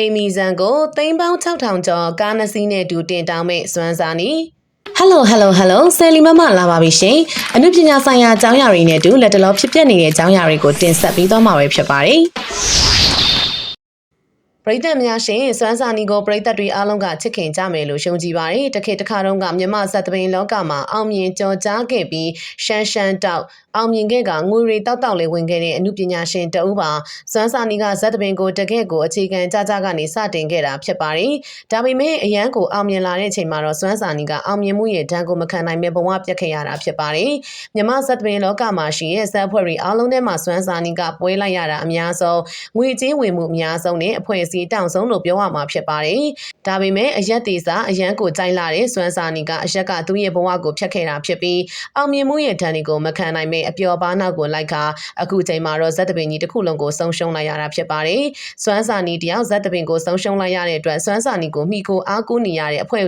အေမီဇန်ကိုသိန်းပေါင်း6000ကျော်ကားနှစ်စီးနဲ့တူတင်တောင်းမဲ့စွမ်းစားနီဟယ်လိုဆယ်လီမမလာပါပြီရှင်အနုပညာဆိုင်ရာအကြောင်းအရာတွေနဲ့တူလက်တလောဖြစ်ပျက်နေတဲ့အကြောင်းအရာတွေကိုတင်ဆက်ပြီးတော့မှာပဲဖြစ်ပါတယ်ပရိသတ်များရှင်စွမ်းစာနီကိုပရိသတ်တွေအားလုံးကချစ်ခင်ကြမယ်လို့ယုံကြည်ပါတယ်တခေတ်တစ်ခါတုန်းကမြန်မာဇာတ်သပင်လောကမှာအောင်မြင်ကြော်ကြားခဲ့ပြီးရှမ်းတောက်အောင်မြင်ခဲ့ကငွေတွေတောက်လေးဝင်ခဲ့တဲ့အမှုပညာရှင်တဦးပါစွမ်းစာနီကဇတ်တပင်ကိုတကယ့်ကိုအခြေခံကြကနေစတင်ခဲ့တာဖြစ်ပါတယ်။ဒါပေမဲ့အရန်ကိုအောင်မြင်လာတဲ့အချိန်မှာတော့စွမ်းစာနီကအောင်မြင်မှုရဲ့ဓာတ်ကိုမခံနိုင်ပဲဘဝပြတ်ခဲ့ရတာဖြစ်ပါတယ်။မြမဇတ်တပင်လောကမှာရှိတဲ့ဇက်အဖွဲ့တွေအားလုံးထဲမှာစွမ်းစာနီကပွဲလိုက်ရတာအများဆုံးငွေကြေးဝင်မှုအများဆုံးနဲ့အဖွဲ့အစည်းတောင်ဆုံးလို့ပြောရမှာဖြစ်ပါတယ်။ဒါပေမဲ့အရက်သေးစာအရန်ကိုကြိုက်လာတဲ့စွမ်းစာနီကအရက်ကသူ့ရဲ့ဘဝကိုဖျက်ခဲ့တာဖြစ်ပြီးအောင်မြင်မှုရဲ့ဓာတ်တွေကိုမခံနိုင်ပဲအပျော်ပါးနောက်ကိုလိုက်ခါအခုချိန်မှာတော့ဇက်တပင်ကြီးတစ်ခုလုံးကိုဆုံးရှုံးလိုက်ရတာဖြစ်ပါတယ်။စွမ်းစာနီတယောက်ဇက်တပင်ကိုဆုံးရှုံးလိုက်ရတဲ့အတွက်စွမ်းစာနီကိုမိကိုအားကိုးနေရတဲ့အဖွဲ့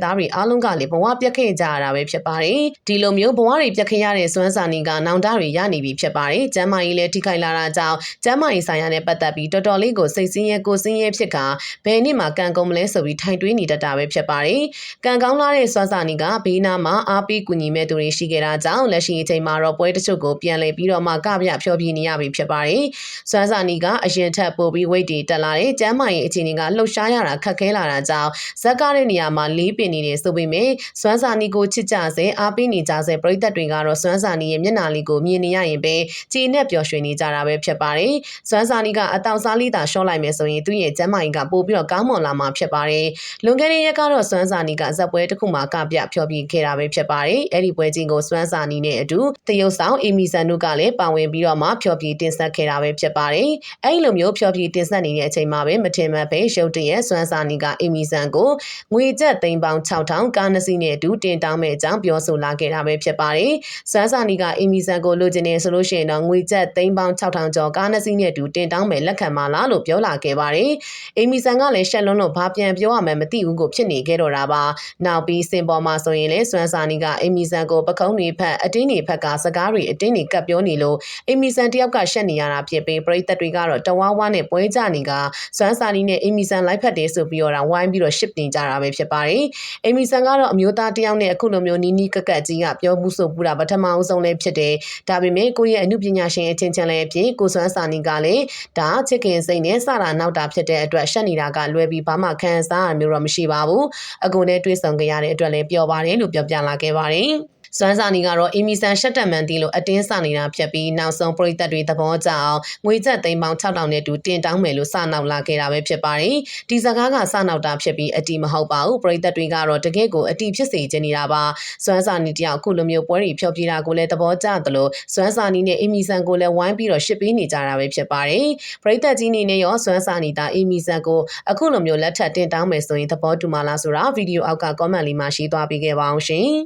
သားတွေအားလုံးကလည်းဘဝပြတ်ခဲ့ကြရတာပဲဖြစ်ပါတယ်။ဒီလိုမျိုးဘဝတွေပြတ်ခဲ့ရတဲ့စွမ်းစာနီကနောင်တတွေရနေပြီဖြစ်ပါတယ်။ကျမ်းမာရေးလည်းထိခိုက်လာတာကြောင့်ကျမ်းမာရေးဆိုင်ရာနဲ့ပတ်သက်ပြီးတော်တော်လေးကိုစိတ်ဆင်းရဲကိုယ်ဆင်းရဲဖြစ်ကဘယ်နှစ်မှာကံကုန်မလဲဆိုပြီးထိုင်တွေးနေတတ်တာပဲဖြစ်ပါတယ်။ကံကောင်းလာတဲ့စွမ်းစာနီကဘေးနားမှာအားပေးကူညီမဲ့သူတွေရှိခဲ့တာကြောင့်လက်ရှိအချိန်မှာတော့ပွဲတချို့ကိုပြန်လည်ပြီးတော့မှကပြဖြောပြနေရပြီဖြစ်ပါတယ်။စွမ်းစာနီကအရင်ထက်ပိုပြီးဝိတ်တွေတက်လာတဲ့ကျမ်းမာရေးအခြေအနေကလှုပ်ရှားရတာခက်ခဲလာတာကြောင့်ဇက်ကားတဲ့နေရာမှာလေးပင်နေတယ်ဆိုပေမဲ့စွမ်းစာနီကိုချစ်ကြစေအားပေးနေကြစေပရိသတ်တွေကတော့စွမ်းစာနီရဲ့မျက်နှာလေးကိုမြင်နေရရင်ပဲကြည်နဲ့ပျော်ရွှင်နေကြတာပဲဖြစ်ပါတယ်။စွမ်းစာနီကအတောင်စားလေးသာရှော့လိုက်မယ်ဆိုရင်သူ့ရဲ့ကျမ်းမာရေးကပိုပြီးတော့ကောင်းမွန်လာမှာဖြစ်ပါတယ်။လွန်ခဲ့တဲ့ရက်ကတော့စွမ်းစာနီကဇက်ပွဲတစ်ခုမှာကပြဖြောပြခဲ့တာပဲဖြစ်ပါတယ်။အဲ့ဒီပွဲချင်းကိုစွမ်းစာနီနဲ့အတူတရုတ်ဆောင်အေမီဇန်တို့ကလည်းပါဝင်ပြီးတော့မှဖြောပြတင်ဆက်ခဲ့တာပဲဖြစ်ပါတယ်။အဲ့လိုမျိုးဖြောပြတင်ဆက်နေတဲ့အချိန်မှာပဲမထင်မှတ်ပဲရုတ်တရက်စွမ်းစာနီကအေမီဇန်ကိုငွေကျပ်သိန်းပေါင်း6000ကားနှစ်စီးနဲ့အတူတင်တောင်းမဲ့အကြောင်းပြောဆိုလာခဲ့တာပဲဖြစ်ပါတယ်။စွမ်းစာနီကအေမီဇန်ကိုလိုချင်နေဆိုလို့ရှိရင်တော့ငွေကျပ်သိန်းပေါင်း6000ကျော်ကားနှစ်စီးနဲ့အတူတင်တောင်းမဲ့လက်ခံပါလားလို့ပြောလာခဲ့ပါတယ်။အေမီဇန်ကလည်းရှက်လွန်းလို့ဘာပြန်ပြောရမှန်းမသိဘူးကိုဖြစ်နေခဲ့တော့တာပါ။နောက်ပြီးစင်ပေါ်မှာဆိုရင်လေစွမ်းစာနီကအေမီဇန်ကိုပကုံးတွေဖက်အတင်းတွေဖက်ကစကားတွေအတင်းတွေကပ်ပြောနေလို့အေမီဇန်တယောက်ကရှက်နေရတာဖြစ်ပြီးပရိသတ်တွေကတော့တဝါဝါနဲ့ပွဲကြနေကစွမ်းစာနီနဲ့အေမီဇန်လိုက်ဖက်တယ်ဆိုပြီးတော့ဝိုင်းပြီးတော့ရှစ်တင်ကြတာပဲဖြစ်ပါတယ်။အေမီဇန်ကတော့အမျိုးသားတယောက်နဲ့အခုလိုမျိုးနီးနီးကက်ကက်ကြီးကပြောမှုဆိုပူတာပထမအဆုံးလေးဖြစ်တယ်။ဒါပေမဲ့ကိုယ့်ရဲ့အမှုပညာရှင်အချင်းချင်းလည်းအဖြစ်ကိုစွမ်းစာနီကလည်းဒါချစ်ခင်စိတ်နဲ့စတာနောက်တာဖြစ်တဲ့အတွက်ရှက်နေတာကလွယ်ပြီးဘာမှခံစားရမျိုးတော့မရှိပါဘူး။အကူနဲ့တွေ့ဆုံကြရတဲ့အတွက်လည်းပျော်ပါတယ်လို့ပြောပြလာခဲ့ပါတယ်။စွမ်းစာနီကတော့အေမီဆန်ရှက်တက်မှန်တီလို့အတင်းစနေတာဖြစ်ပြီးနောက်ဆုံးပရိသတ်တွေသဘောကျအောင်ငွေကျပ်သိန်းပေါင်း6000နဲ့တူတင်တောင်းမယ်လို့စနောက်လာခဲ့တာပဲဖြစ်ပါတယ်။ဒီစကားကစနောက်တာဖြစ်ပြီးအတီမဟုတ်ပါဘူး။ပရိသတ်တွေကတော့တကယ့်ကိုအတီဖြစ်စေချင်နေတာပါ။စွမ်းစာနီတယောက်အခုလိုမျိုးပွဲတွေဖြောပြတာကိုလည်းသဘောကျသလိုစွမ်းစာနီနဲ့အေမီဆန်ကိုလည်းဝိုင်းပြီးတော့ရှစ်ပေးနေကြတာပဲဖြစ်ပါတယ်။ပရိသတ်ကြီးနေနဲ့ရောစွမ်းစာနီသားအေမီဆန်ကိုအခုလိုမျိုးလက်ထပ်တင်တောင်းမယ်ဆိုရင်သဘောတူမလားဆိုတာဗီဒီယိုအောက်က comment လေးမှာရေးသွားပေးခဲ့ပါအောင်ရှင်။